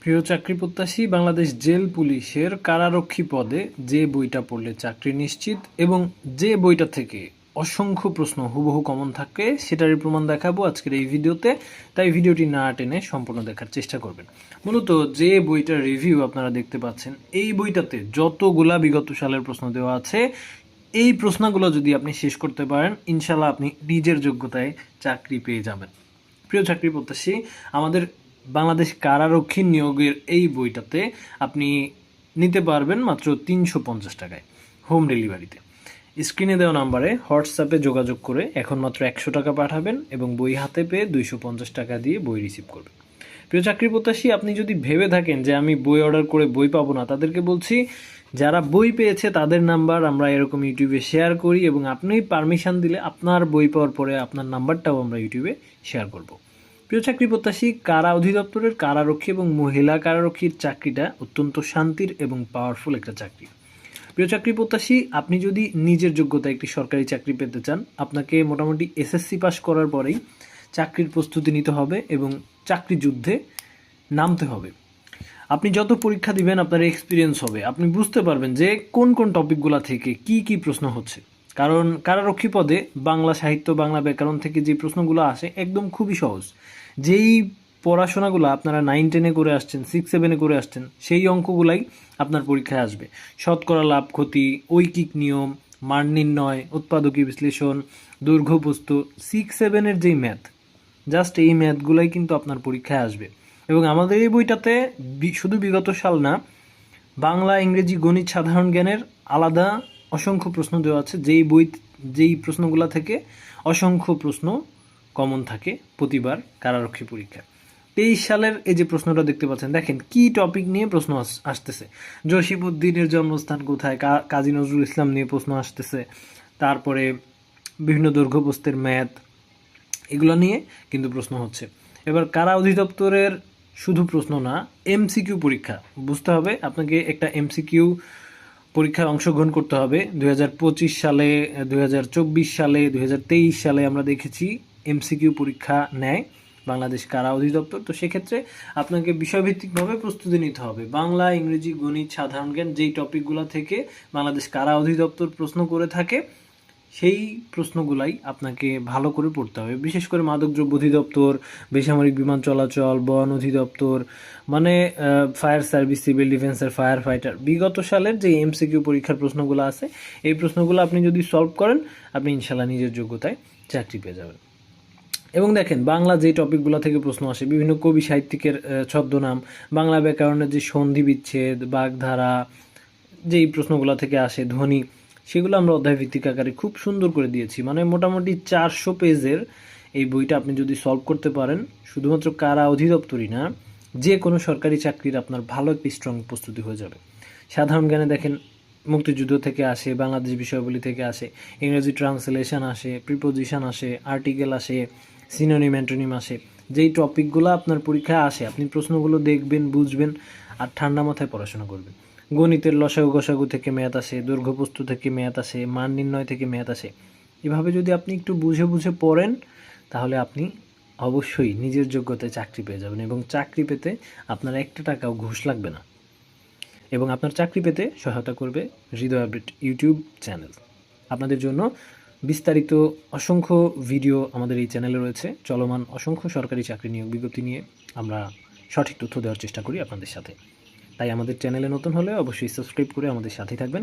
প্রিয় চাকরি প্রত্যাশী, বাংলাদেশ জেল পুলিশের কারারক্ষী পদে যে বইটা পড়লে চাকরি নিশ্চিত এবং যে বইটা থেকে অসংখ্য প্রশ্ন হুবহু কমন থাকে সেটারই প্রমাণ দেখাবো আজকের এই ভিডিওতে। তাই ভিডিওটি না টেনে সম্পূর্ণ দেখার চেষ্টা করবেন। মূলত যে বইটার রিভিউ আপনারা দেখতে পাচ্ছেন, এই বইটাতে যতগুলা বিগত সালের প্রশ্ন দেওয়া আছে, এই প্রশ্নগুলো যদি আপনি শেষ করতে পারেন, ইনশাল্লাহ আপনি নিজের যোগ্যতায় চাকরি পেয়ে যাবেন। প্রিয় চাকরি প্রত্যাশী, আমাদের বাংলাদেশ কারারক্ষী নিয়োগের এই বইটাতে আপনি নিতে পারবেন মাত্র 350 টাকায়, হোম ডেলিভারিতে। স্ক্রিনে দেওয়া নাম্বারে হোয়াটসঅ্যাপে যোগাযোগ করে এখন মাত্র 100 টাকা পাঠাবেন এবং বই হাতে পেয়ে 250 টাকা দিয়ে বই রিসিভ করবেন। প্রিয় চাকরি প্রত্যাশী, আপনি যদি ভেবে থাকেন যে আমি বই অর্ডার করে বই পাবো না, তাদেরকে বলছি যারা বই পেয়েছে তাদের নাম্বার আমরা এরকম ইউটিউবে শেয়ার করি এবং আপনি পারমিশন দিলে আপনার বই পাওয়ার পরে আপনার নাম্বারটাও আমরা ইউটিউবে শেয়ার করব। প্রিয় চাকরি প্রত্যাশী, কারা অধিদপ্তরের কারারক্ষী এবং মহিলা কারারক্ষীর চাকরিটা অত্যন্ত শান্তির এবং পাওয়ারফুল একটা চাকরি। প্রিয় চাকরি প্রত্যাশী, আপনি যদি নিজের যোগ্যতায় একটি সরকারি চাকরি পেতে চান, আপনাকে মোটামুটি এসএসসি পাস করার পরেই চাকরির প্রস্তুতি নিতে হবে এবং চাকরি যুদ্ধে নামতে হবে। আপনি যত পরীক্ষা দিবেন আপনার এক্সপিরিয়েন্স হবে, আপনি বুঝতে পারবেন যে কোন কোন টপিকগুলো থেকে কি কি প্রশ্ন হচ্ছে। কারণ কারারক্ষী পদে বাংলা সাহিত্য, বাংলা ব্যাকরণ থেকে যে প্রশ্নগুলো আসে একদম খুবই সহজ। যেই পড়াশোনাগুলো আপনারা 9-10-এ করে আসছেন, 6-7-এ করে আসছেন, সেই অঙ্কগুলাই আপনার পরীক্ষায় আসবে। শতকরা লাভ ক্ষতি, ঐকিক নিয়ম, মান নির্ণয়, উৎপাদকী বিশ্লেষণ, দৈর্ঘ্য প্রস্তুত, 6-7-এর যেই ম্যাথ, জাস্ট এই ম্যাথগুলাই কিন্তু আপনার পরীক্ষায় আসবে। এবং আমাদের এই বইটাতে শুধু বিগত সাল না, বাংলা, ইংরেজি, গণিত, সাধারণ জ্ঞানের আলাদা অসংখ্য প্রশ্ন দেওয়া আছে, যেই প্রশ্নগুলো থেকে অসংখ্য প্রশ্ন কমন থাকে প্রতিবার কারারক্ষী পরীক্ষায়। 23 সালের এই যে প্রশ্নটা দেখতে পাচ্ছেন, দেখেন কি টপিক নিয়ে প্রশ্ন আসতেছে। জসিমউদ্দিনের জন্মস্থান কোথায়, কাজী নজরুল ইসলাম নিয়ে প্রশ্ন আসতেছে। তারপরে বিভিন্ন দৈর্ঘ্যপ্রস্থের ম্যাথ, এগুলো নিয়ে কিন্তু প্রশ্ন হচ্ছে। এবার কারা অধিদপ্তরের শুধু প্রশ্ন না, এমসিকিউ পরীক্ষা। বুঝতে হবে আপনাকে একটা এমসিকিউ পরীক্ষায় অংশগ্রহণ করতে হবে। 2025 সালে, 2024 সালে, 2023 সালে আমরা দেখেছি এমসিকিউ পরীক্ষা নেয় বাংলাদেশ কারা অধিদপ্তর। তো সেক্ষেত্রে আপনাকে বিষয়ভিত্তিকভাবে প্রস্তুতি নিতে হবে। বাংলা, ইংরেজি, গণিত, সাধারণ জ্ঞান, যেই টপিকগুলো থেকে বাংলাদেশ কারা অধিদপ্তর প্রশ্ন করে থাকে, সেই প্রশ্নগুলাই আপনাকে ভালো করে পড়তে হবে। বিশেষ করে মাদকদ্রব্য অধিদপ্তর, বেসামরিক বিমান চলাচল, বন অধিদপ্তর, মানে ফায়ার সার্ভিস, সিভিল ডিফেন্সের ফায়ার ফাইটার, বিগত সালের যে এমসিকিউ পরীক্ষার প্রশ্নগুলো আছে, এই প্রশ্নগুলো আপনি যদি সলভ করেন, আপনি ইনশাল্লাহ নিজের যোগ্যতায় চাকরি পেয়ে যাবেন। এবং দেখেন বাংলা যে টপিকগুলো থেকে প্রশ্ন আসে, বিভিন্ন কবি সাহিত্যিকের ছদ্মনাম, বাংলা ব্যাকরণের যে সন্ধি বিচ্ছেদ, বাগধারা, যেই প্রশ্নগুলো থেকে আসে, ধ্বনি, সেগুলো আমরা অধ্যায়ভিত্তিক আকারে খুব সুন্দর করে দিয়েছি। মানে মোটামুটি 400 পেজের এই বইটা আপনি যদি সলভ করতে পারেন, শুধুমাত্র কারা অধিদপ্তরই না, যে কোনো সরকারি চাকরির আপনার ভালো একটি স্ট্রং প্রস্তুতি হয়ে যাবে। সাধারণ জ্ঞানে দেখেন মুক্তিযুদ্ধ থেকে আসে, বাংলাদেশ বিষয়াবলী থেকে আসে, ইংরেজি ট্রান্সলেশন আসে, প্রিপোজিশন আসে, আর্টিকেল আসে, সিনোনিম অ্যান্টোনিম আসে। যেই টপিকগুলো আপনার পরীক্ষায় আসে, আপনি প্রশ্নগুলো দেখবেন, বুঝবেন আর ঠান্ডা মাথায় পড়াশোনা করবেন। গণিতের লসাগু গসাগু থেকে ম্যাথ আসে, দৈর্ঘ্যপ্রস্থ থেকে ম্যাথ আসে, মান নির্ণয় থেকে ম্যাথ আসে। এভাবে যদি আপনি একটু বুঝে বুঝে পড়েন, তাহলে আপনি অবশ্যই নিজের যোগ্যতায় চাকরি পেয়ে যাবেন এবং চাকরি পেতে আপনার একটা টাকাও ঘুষ লাগবে না। এবং আপনার চাকরি পেতে সহায়তা করবে হৃদয় আপডেট ইউটিউব চ্যানেল। আপনাদের জন্য বিস্তারিত অসংখ্য ভিডিও আমাদের এই চ্যানেলে রয়েছে। চলমান অসংখ্য সরকারি চাকরি নিয়োগ বিজ্ঞপ্তি নিয়ে আমরা সঠিক তথ্য দেওয়ার চেষ্টা করি আপনাদের সাথে। তাই আমাদের চ্যানেলে নতুন হলে অবশ্যই সাবস্ক্রাইব করে আমাদের সাথেই থাকবেন।